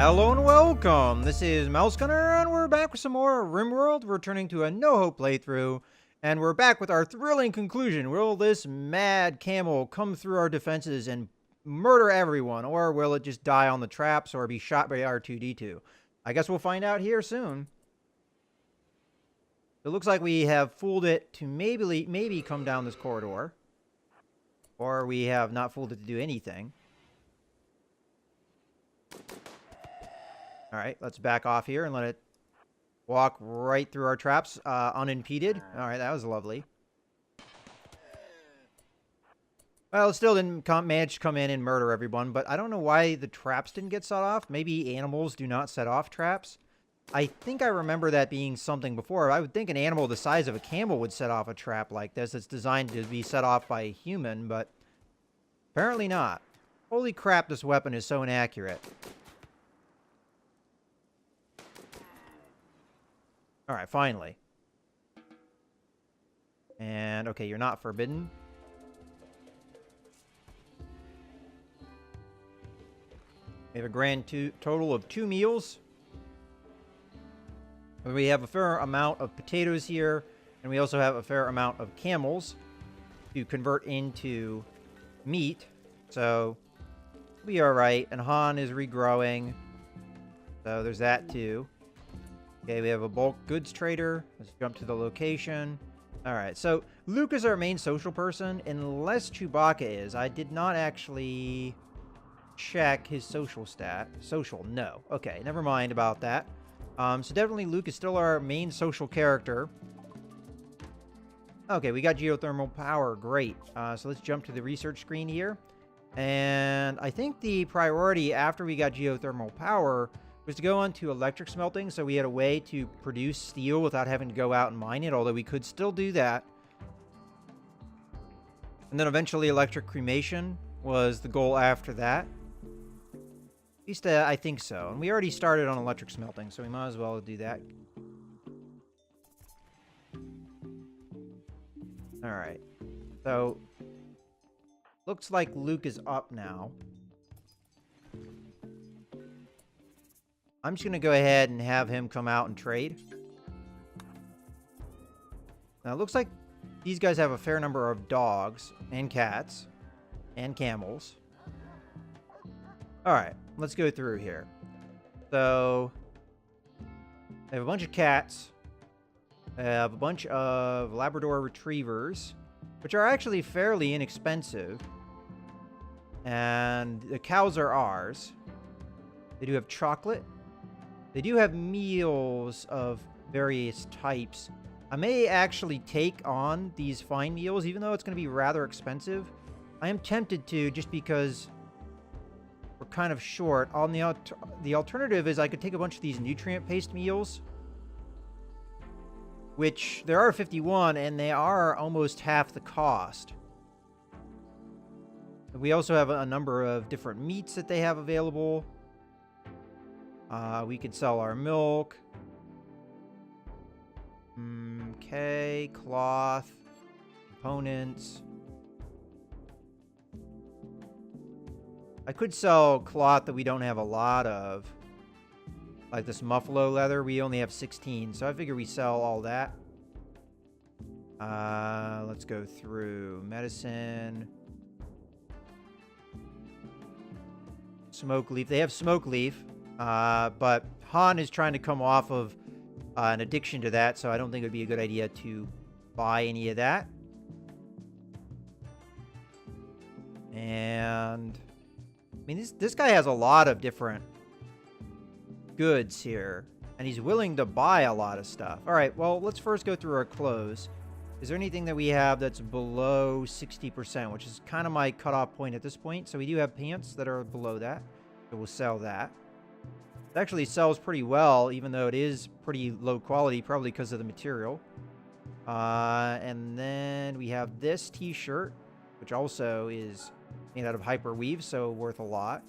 Hello and welcome! This is Mouse Gunner, and we're back with some more RimWorld, returning to a no-hope playthrough, and we're back with our thrilling conclusion. Will this mad camel come through our defenses and murder everyone, or will it just die on the traps or be shot by R2-D2? I guess we'll find out here soon. It looks like we have fooled it to maybe come down this corridor, or we have not fooled it to do anything. Alright, let's back off here and let it walk right through our traps unimpeded. Alright, that was lovely. Well, it still didn't manage to come in and murder everyone, but I don't know why the traps didn't get set off. Maybe animals do not set off traps. I think I remember that being something before. I would think an animal the size of a camel would set off a trap like this. It's designed to be set off by a human, but apparently not. Holy crap, this weapon is so inaccurate. Alright, finally. And, okay, you're not forbidden. We have a grand total of 2 meals. We have a fair amount of potatoes here, and we also have a fair amount of camels to convert into meat. So, we are right. And Han is regrowing. So, there's that too. Okay, we have a bulk goods trader. Let's jump to the location. Alright, so Luke is our main social person, unless Chewbacca is. I did not actually check his social stat. Social, no. Okay, never mind about that. So definitely Luke is still our main social character. Okay, we got geothermal power. Great. So let's jump to the research screen here. And I think the priority after we got geothermal power was to go on to electric smelting, so we had a way to produce steel without having to go out and mine it, although we could still do that. And then eventually electric cremation was the goal after that. At least I think so. And we already started on electric smelting, so we might as well do that. Alright. So, looks like Luke is up now. I'm just going to go ahead and have him come out and trade. Now, it looks like these guys have a fair number of dogs and cats and camels. Alright, let's go through here. So, I have a bunch of cats. I have a bunch of Labrador retrievers, which are actually fairly inexpensive. And the cows are ours. They do have chocolate. They do have meals of various types. I may actually take on these fine meals, even though it's going to be rather expensive. I am tempted to, just because we're kind of short. On the alternative is I could take a bunch of these nutrient paste meals, which there are 51, and they are almost half the cost. We also have a number of different meats that they have available. We could sell our milk. Okay, cloth, components. I could sell cloth that we don't have a lot of. Like this muffalo leather, we only have 16, so I figure we sell all that. Let's go through medicine. Smoke leaf. They have smoke leaf. But Han is trying to come off of an addiction to that, so I don't think it would be a good idea to buy any of that. And I mean, this guy has a lot of different goods here, and he's willing to buy a lot of stuff. All right, well, let's first go through our clothes. Is there anything that we have that's below 60%, which is kind of my cutoff point at this point? So we do have pants that are below that, so we'll sell that. It actually sells pretty well, even though it is pretty low quality, probably because of the material. And then we have this t-shirt, which also is made out of hyperweave, so worth a lot.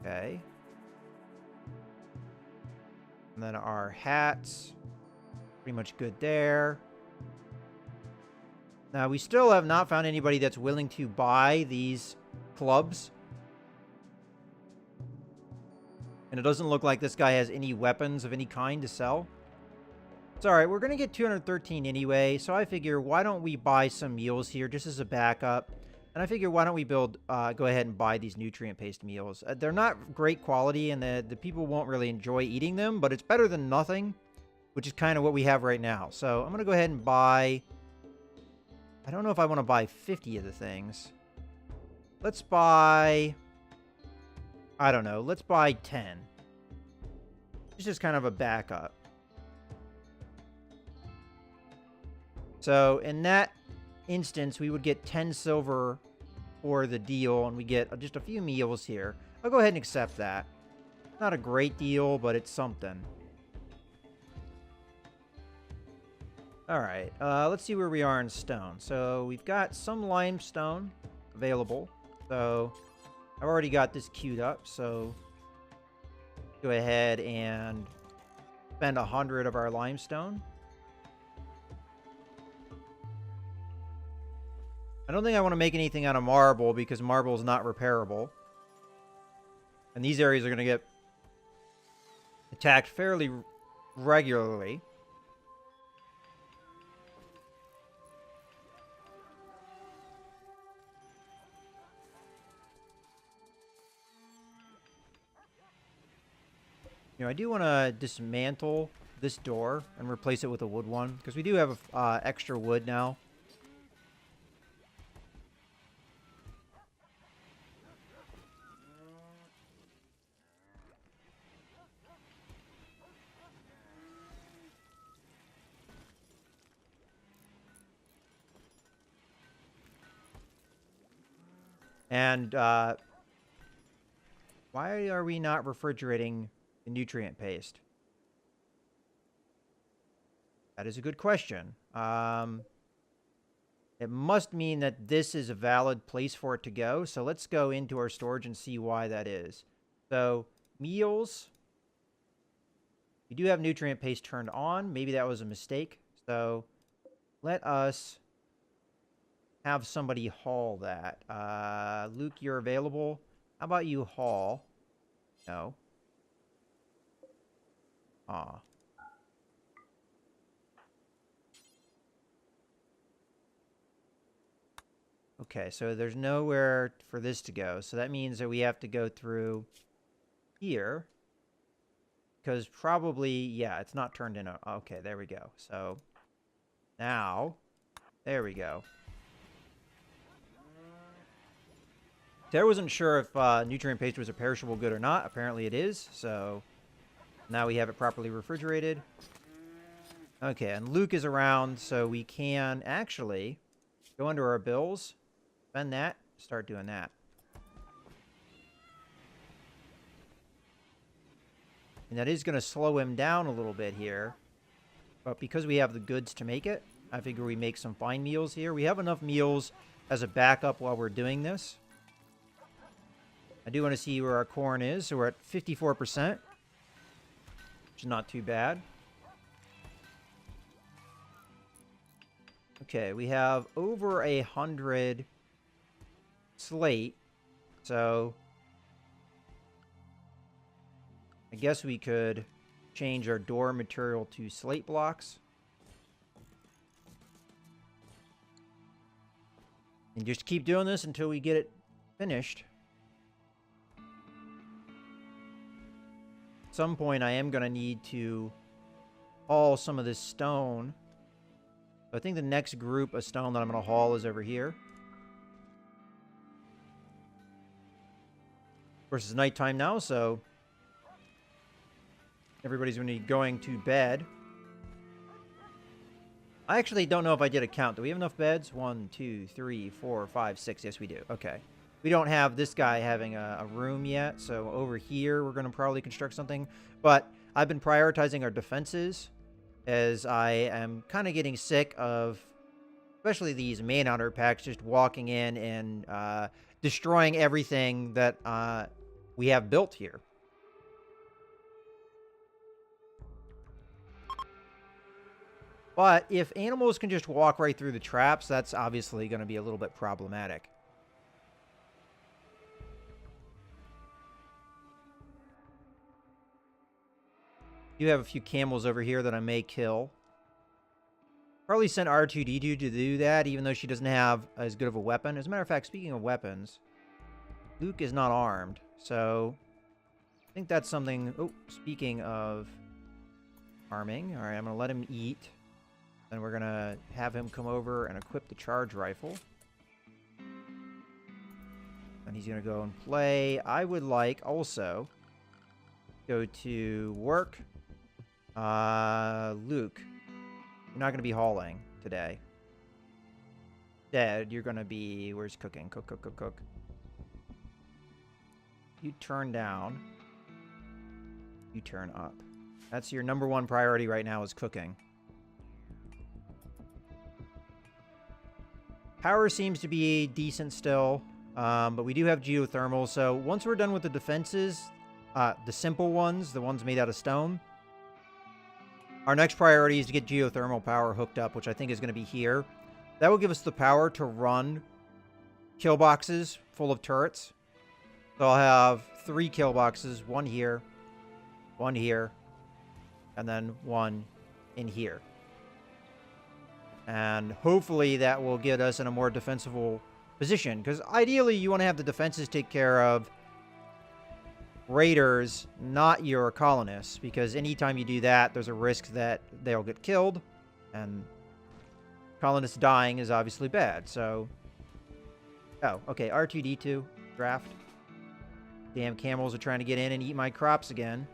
Okay. And then our hats, pretty much good there. Now, we still have not found anybody that's willing to buy these clubs. And it doesn't look like this guy has any weapons of any kind to sell. It's alright, we're going to get 213 anyway, so I figure why don't we buy some meals here just as a backup. And I figure why don't we go ahead and buy these nutrient paste meals. They're not great quality and the people won't really enjoy eating them, but it's better than nothing, which is kind of what we have right now. So I'm going to go ahead and buy... I don't know if I want to buy 50 of the things. Let's buy... I don't know. Let's buy 10. It's just kind of a backup. So in that instance, we would get 10 silver for the deal, and we get just a few meals here. I'll go ahead and accept that. Not a great deal, but it's something. Alright, let's see where we are in stone. So we've got some limestone available. So I've already got this queued up, so go ahead and spend 100 of our limestone. I don't think I want to make anything out of marble because marble is not repairable. And these areas are going to get attacked fairly regularly. You know, I do want to dismantle this door and replace it with a wood one because we do have extra wood now. And why are we not refrigerating the nutrient paste? That is a good question. It must mean that this is a valid place for it to go. So let's go into our storage and see why that is. So meals. We do have nutrient paste turned on. Maybe that was a mistake. So let us have somebody haul that. Luke, you're available. How about you haul? No. Aw. Okay, so there's nowhere for this to go. So that means that we have to go through here. Because probably, yeah, it's not turned in. Okay, there we go. So now, there we go. So I wasn't sure if nutrient paste was a perishable good or not. Apparently it is. So now we have it properly refrigerated. Okay, and Luke is around, so we can actually go under our bills, spend that, start doing that. And that is going to slow him down a little bit here. But because we have the goods to make it, I figure we make some fine meals here. We have enough meals as a backup while we're doing this. I do want to see where our corn is. So we're at 54%, which is not too bad. Okay, we have over 100 slate. So I guess we could change our door material to slate blocks. And just keep doing this until we get it finished. At some point, I am going to need to haul some of this stone. I think the next group of stone that I'm going to haul is over here. Of course, it's nighttime now, so everybody's going to be going to bed. I actually don't know if I did a count. Do we have enough beds? 1, 2, 3, 4, 5, 6. Yes, we do. Okay. We don't have this guy having a room yet, so over here we're going to probably construct something. But I've been prioritizing our defenses as I am kind of getting sick of, especially these Manhunter packs, just walking in and destroying everything that we have built here. But if animals can just walk right through the traps, that's obviously going to be a little bit problematic. You have a few camels over here that I may kill. Probably send R2-D2 to do that, even though she doesn't have as good of a weapon. As a matter of fact, speaking of weapons, Luke is not armed, so I think that's something... Oh, speaking of arming, all right, I'm going to let him eat. Then we're going to have him come over and equip the charge rifle. And he's going to go and play. I would like also go to work. Luke, you're not going to be hauling today. Dad, you're going to be... Where's cooking? Cook, cook, cook, cook. You turn down. You turn up. That's your number one priority right now is cooking. Power seems to be decent still, but we do have geothermal. So once we're done with the defenses, the simple ones, the ones made out of stone, our next priority is to get geothermal power hooked up, which I think is going to be here. That will give us the power to run kill boxes full of turrets. So I'll have 3 kill boxes, one here, and then one in here. And hopefully that will get us in a more defensible position. Because ideally you want to have the defenses take care of raiders, not your colonists. Because anytime you do that, there's a risk that they'll get killed. And colonists dying is obviously bad. So, oh, okay, R2-D2, draft. Damn camels are trying to get in and eat my crops again.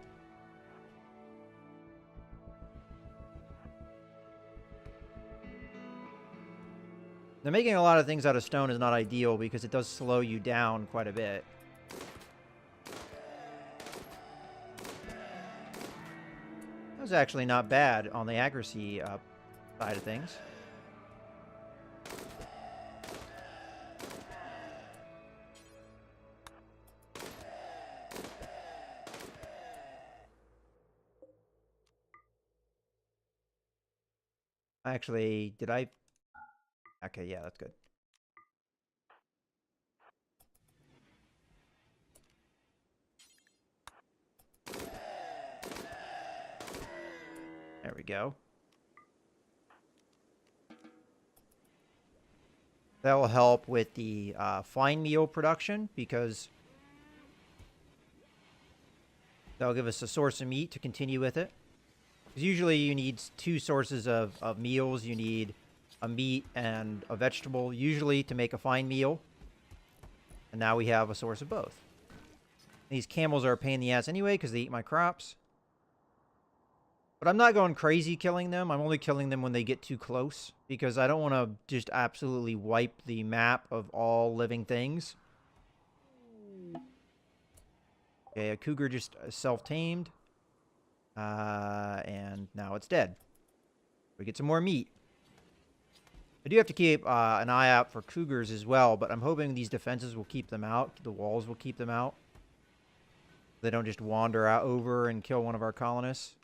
Now, making a lot of things out of stone is not ideal because it does slow you down quite a bit. That was actually not bad on the accuracy side of things. Actually, did I... Okay, yeah, that's good. There we go. That will help with the fine meal production because that'll give us a source of meat to continue with it. Because usually you need 2 sources of meals. You need a meat and a vegetable, usually to make a fine meal. And now we have a source of both. These camels are a pain in the ass anyway because they eat my crops. But I'm not going crazy killing them. I'm only killing them when they get too close. Because I don't want to just absolutely wipe the map of all living things. Okay, a cougar just self-tamed. And now it's dead. We get some more meat. I do have to keep an eye out for cougars as well, but I'm hoping these defenses will keep them out. The walls will keep them out. They don't just wander out over and kill one of our colonists.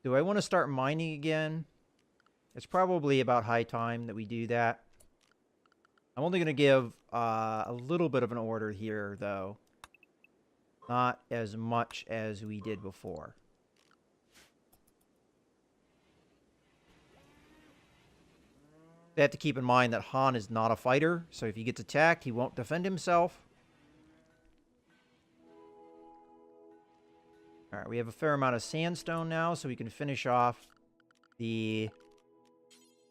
Do I want to start mining again? It's probably about high time that we do that. I'm only going to give a little bit of an order here, though. Not as much as we did before. They have to keep in mind that Han is not a fighter, so if he gets attacked, he won't defend himself. Alright, we have a fair amount of sandstone now, so we can finish off the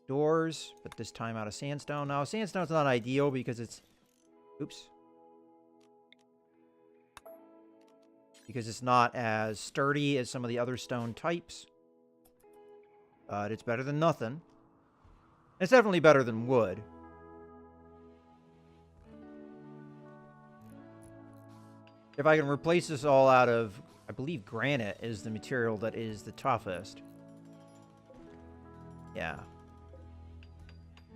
doors, but this time out of sandstone. Now, sandstone's not ideal because it's... Oops. Because it's not as sturdy as some of the other stone types. But it's better than nothing. It's definitely better than wood. If I can replace this all out of, I believe granite is the material that is the toughest. Yeah.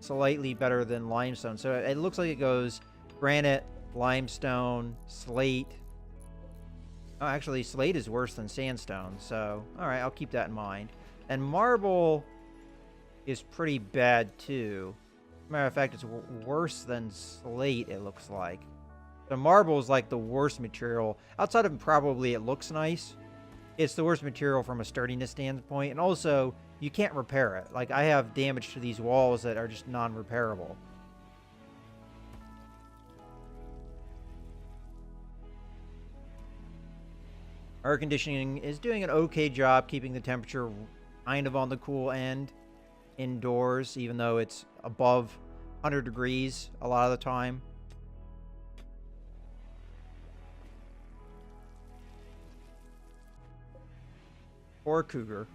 Slightly better than limestone. So it looks like it goes granite, limestone, slate. Oh, actually, slate is worse than sandstone. So, alright, I'll keep that in mind. And marble is pretty bad too. Matter of fact, it's worse than slate, it looks like. So marble is like the worst material. Outside of probably it looks nice. it's the worst material from a sturdiness standpoint, and also you can't repair it. Like, I have damage to these walls that are just non-repairable. Air conditioning is doing an okay job keeping the temperature kind of on the cool end indoors, even though it's above 100 degrees a lot of the time. Or cougar.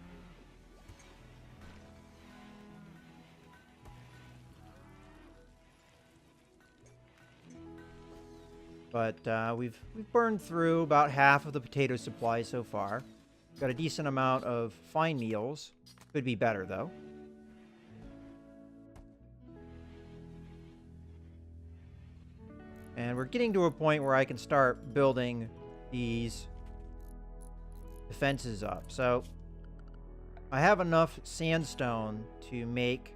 But we've burned through about half of the potato supply so far. Got a decent amount of fine meals. Could be better, though. And we're getting to a point where I can start building these defenses up. So I have enough sandstone to make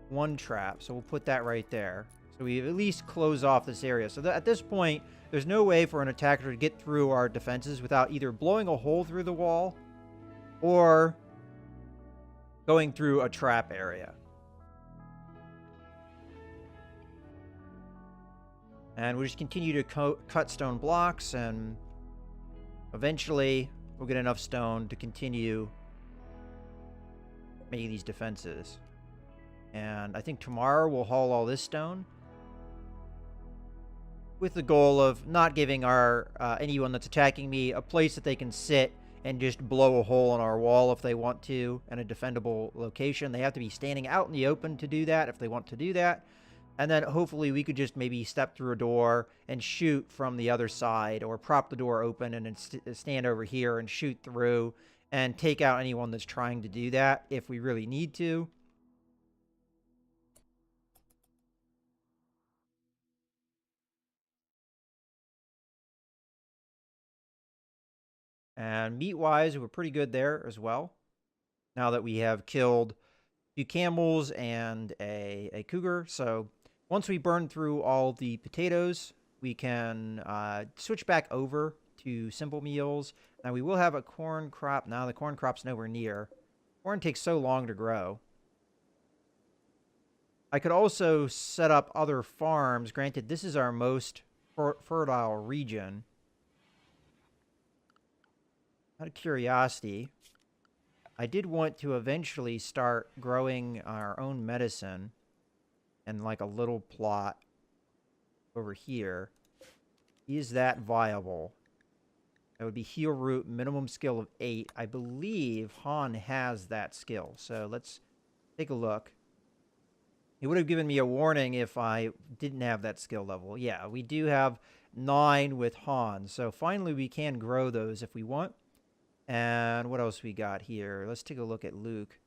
one trap. So we'll put that right there. So we at least close off this area. So at this point, there's no way for an attacker to get through our defenses without either blowing a hole through the wall or going through a trap area. And we'll just continue to cut stone blocks, and eventually we'll get enough stone to continue making these defenses. And I think tomorrow we'll haul all this stone, with the goal of not giving our anyone that's attacking me a place that they can sit and just blow a hole in our wall if they want to, in a defendable location. They have to be standing out in the open to do that if they want to do that. And then hopefully we could just maybe step through a door and shoot from the other side, or prop the door open and then stand over here and shoot through and take out anyone that's trying to do that if we really need to. And meat-wise, we're pretty good there as well. Now that we have killed a few camels and a cougar. So once we burn through all the potatoes, we can switch back over to simple meals. Now we will have a corn crop. Now the corn crop's nowhere near. Corn takes so long to grow. I could also set up other farms. Granted, this is our most fertile region. Out of curiosity, I did want to eventually start growing our own medicine and like a little plot over here. Is that viable? That would be heal root, minimum skill of 8. I believe Han has that skill. So let's take a look. It would have given me a warning if I didn't have that skill level. Yeah, we do have 9 with Han. So finally we can grow those if we want. And what else we got here? Let's take a look at Luke.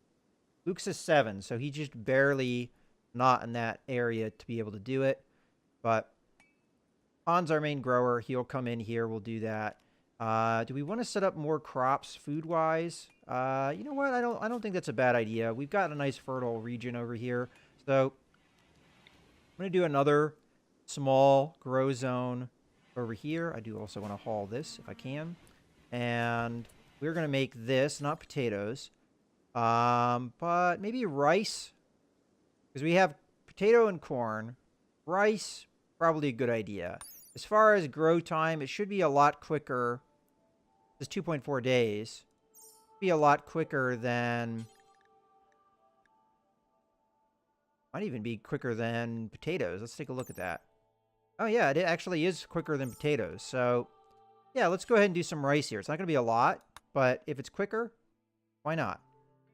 Luke's a 7, so he's just barely not in that area to be able to do it. But Han's our main grower. He'll come in here. We'll do that. Do we want to set up more crops food-wise? You know what? I don't think that's a bad idea. We've got a nice fertile region over here. So I'm going to do another small grow zone over here. I do also want to haul this if I can. And we're going to make this, not potatoes, but maybe rice. Because we have potato and corn. Rice, probably a good idea. As far as grow time, it should be a lot quicker. It's 2.4 days. Be a lot quicker than... Might even be quicker than potatoes. Let's take a look at that. Oh yeah, it actually is quicker than potatoes. So yeah, let's go ahead and do some rice here. It's not going to be a lot, but if it's quicker, why not?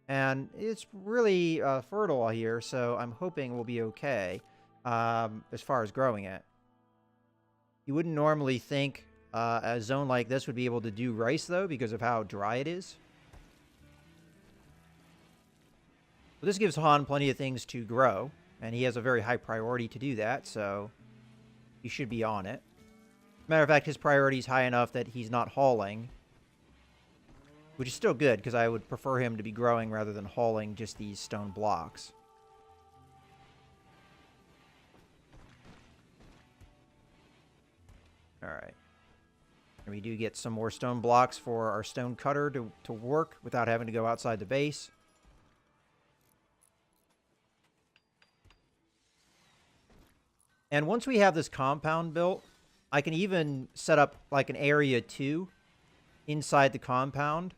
And it's really fertile here, so I'm hoping we'll be okay as far as growing it. You wouldn't normally think a zone like this would be able to do rice, though, because of how dry it is. But this gives Han plenty of things to grow, and he has a very high priority to do that, so he should be on it. Matter of fact, his priority is high enough that he's not hauling, which is still good, because I would prefer him to be growing rather than hauling just these stone blocks. Alright. And we do get some more stone blocks for our stone cutter to work without having to go outside the base. And once we have this compound built, I can even set up like an area 2 inside the compound.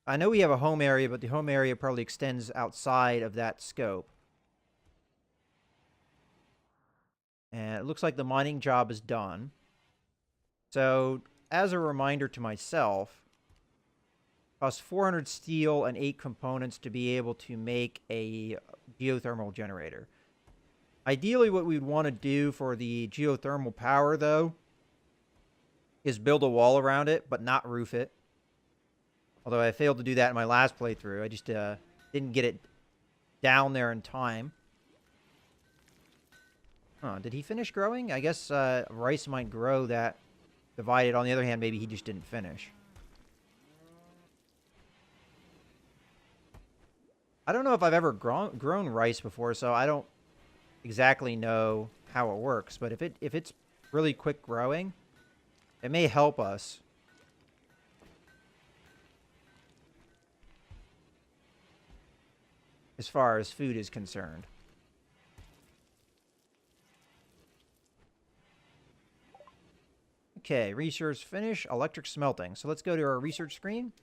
I know we have a home area, but the home area probably extends outside of that scope. And it looks like the mining job is done. So, as a reminder to myself, it costs 400 steel and 8 components to be able to make a geothermal generator. Ideally, what we'd want to do for the geothermal power, though, is build a wall around it, but not roof it. Although I failed to do that in my last playthrough. I just didn't get it down there in time. Huh, did he finish growing? I guess rice might grow that divided. On the other hand, maybe he just didn't finish. I don't know if I've ever grown rice before, so I don't exactly know how it works. But if it's really quick growing, it may help us. As far as food is concerned. Okay, research finish, electric smelting. So let's go to our research screen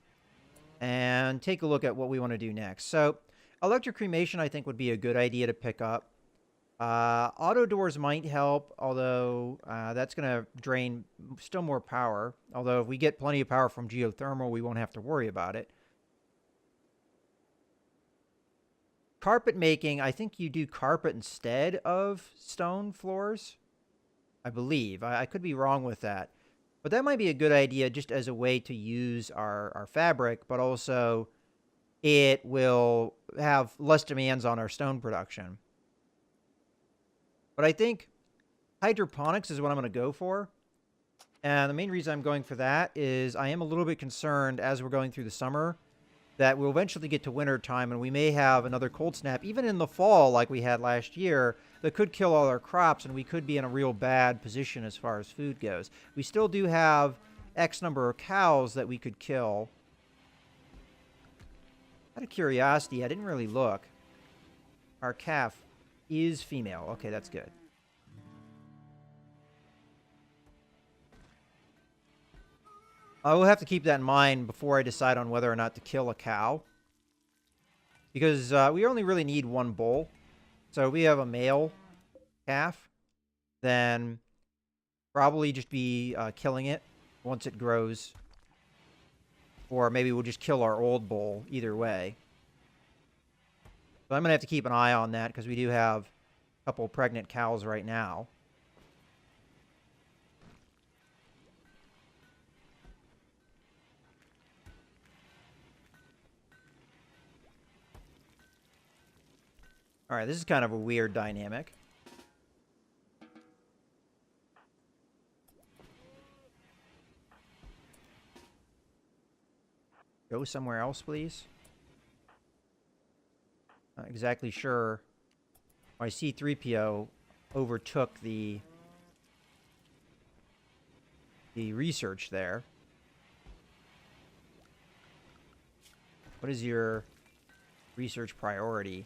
and take a look at what we want to do next. So electric cremation, I think, would be a good idea to pick up. Auto doors might help, although that's going to drain still more power. Although if we get plenty of power from geothermal, we won't have to worry about it. Carpet making, I think you do carpet instead of stone floors. I believe. I could be wrong with that. But that might be a good idea just as a way to use our fabric, but also it will have less demands on our stone production. But I think hydroponics is what I'm going to go for. And the main reason I'm going for that is I am a little bit concerned as we're going through the summer that we'll eventually get to winter time and we may have another cold snap, even in the fall like we had last year, that could kill all our crops and we could be in a real bad position as far as food goes. We still do have X number of cows that we could kill. Out of curiosity, I didn't really look. Our calf is female. Okay, that's good. I will have to keep that in mind before I decide on whether or not to kill a cow. Because we only really need one bull. So if we have a male calf, then probably just be killing it once it grows. Or maybe we'll just kill our old bull, either way. So I'm going to have to keep an eye on that because we do have a couple pregnant cows right now. All right, this is kind of a weird dynamic. Go somewhere else, please. Not exactly sure why C-3PO overtook the research there. What is your research priority?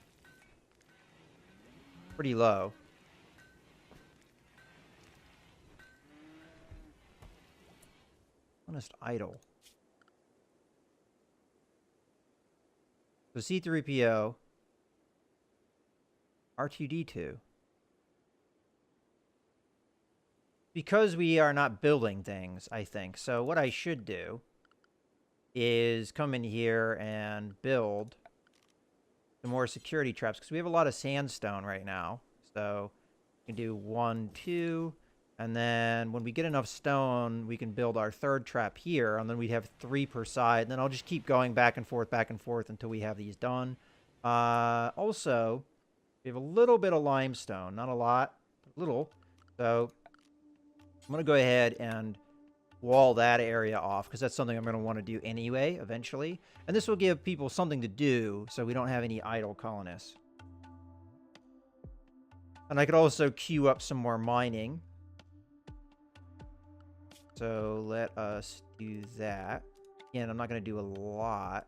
Pretty low. Honest idle. So C-3PO, R2-D2. Because we are not building things, I think. So what I should do is come in here and build some more security traps, because we have a lot of sandstone right now. So we can do 1, 2, and then when we get enough stone, we can build our third trap here, and then we'd have 3 per side. And then I'll just keep going back and forth until we have these done. Also, we have a little bit of limestone, not a lot, but a little. So I'm going to go ahead and wall that area off, because that's something I'm going to want to do anyway, eventually. And this will give people something to do, so we don't have any idle colonists. And I could also queue up some more mining. So let us do that. Again, I'm not going to do a lot.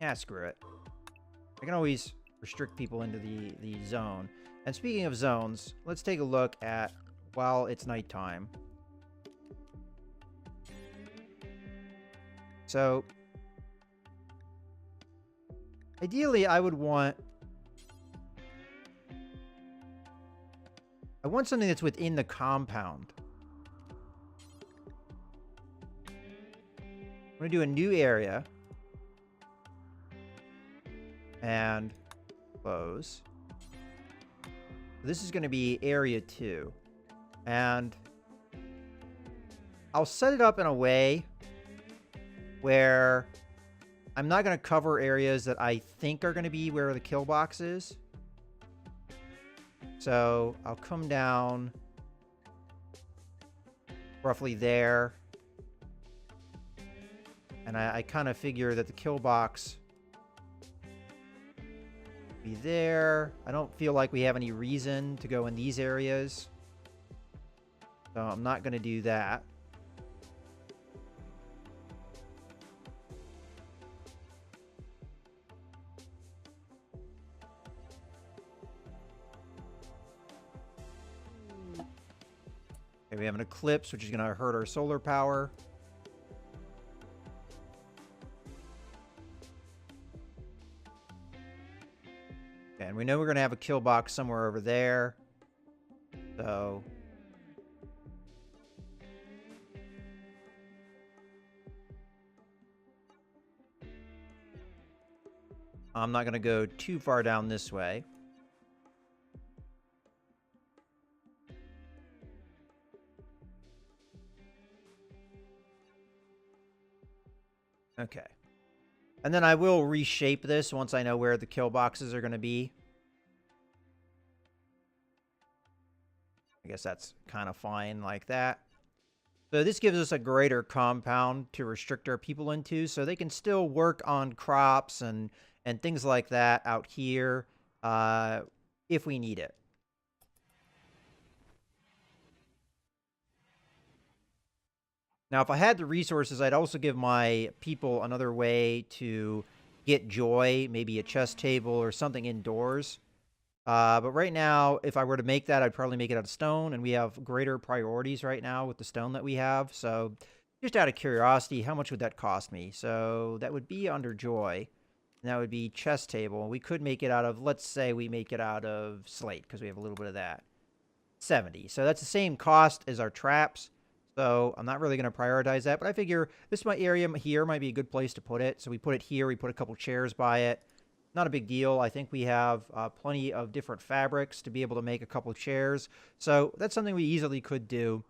Yeah, screw it. I can always restrict people into the zone. And speaking of zones, let's take a look at while it's nighttime. So, ideally, I want something that's within the compound. I'm going to do a new area. And close. This is going to be area 2. And I'll set it up in a way where I'm not going to cover areas that I think are going to be where the kill box is. So I'll come down roughly there. And I kind of figure that the kill box be there. I don't feel like we have any reason to go in these areas. So I'm not going to do that. Okay, we have an eclipse, which is going to hurt our solar power. And we know we're going to have a kill box somewhere over there. So I'm not going to go too far down this way. Okay. And then I will reshape this once I know where the kill boxes are going to be. I guess that's kind of fine like that. So this gives us a greater compound to restrict our people into, so they can still work on crops and things like that out here if we need it. Now, if I had the resources, I'd also give my people another way to get joy, maybe a chest table or something indoors. But right now, if I were to make that, I'd probably make it out of stone, and we have greater priorities right now with the stone that we have. So just out of curiosity, how much would that cost me? So that would be under joy, and that would be chest table. We could make it out of, let's say we make it out of slate, because we have a little bit of that. 70. So that's the same cost as our traps. So I'm not really going to prioritize that, but I figure this area here might be a good place to put it. So we put it here. We put a couple chairs by it. Not a big deal. I think we have plenty of different fabrics to be able to make a couple of chairs. So that's something we easily could do.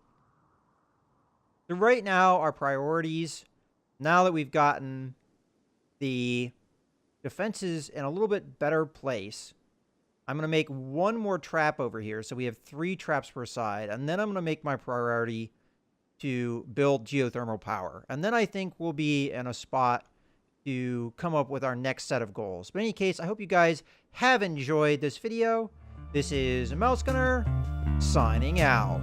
So right now, our priorities, now that we've gotten the defenses in a little bit better place, I'm going to make one more trap over here. So we have 3 traps per side. And then I'm going to make my priority to build geothermal power. And then I think we'll be in a spot to come up with our next set of goals. But in any case, I hope you guys have enjoyed this video. This is Mouse Gunner signing out.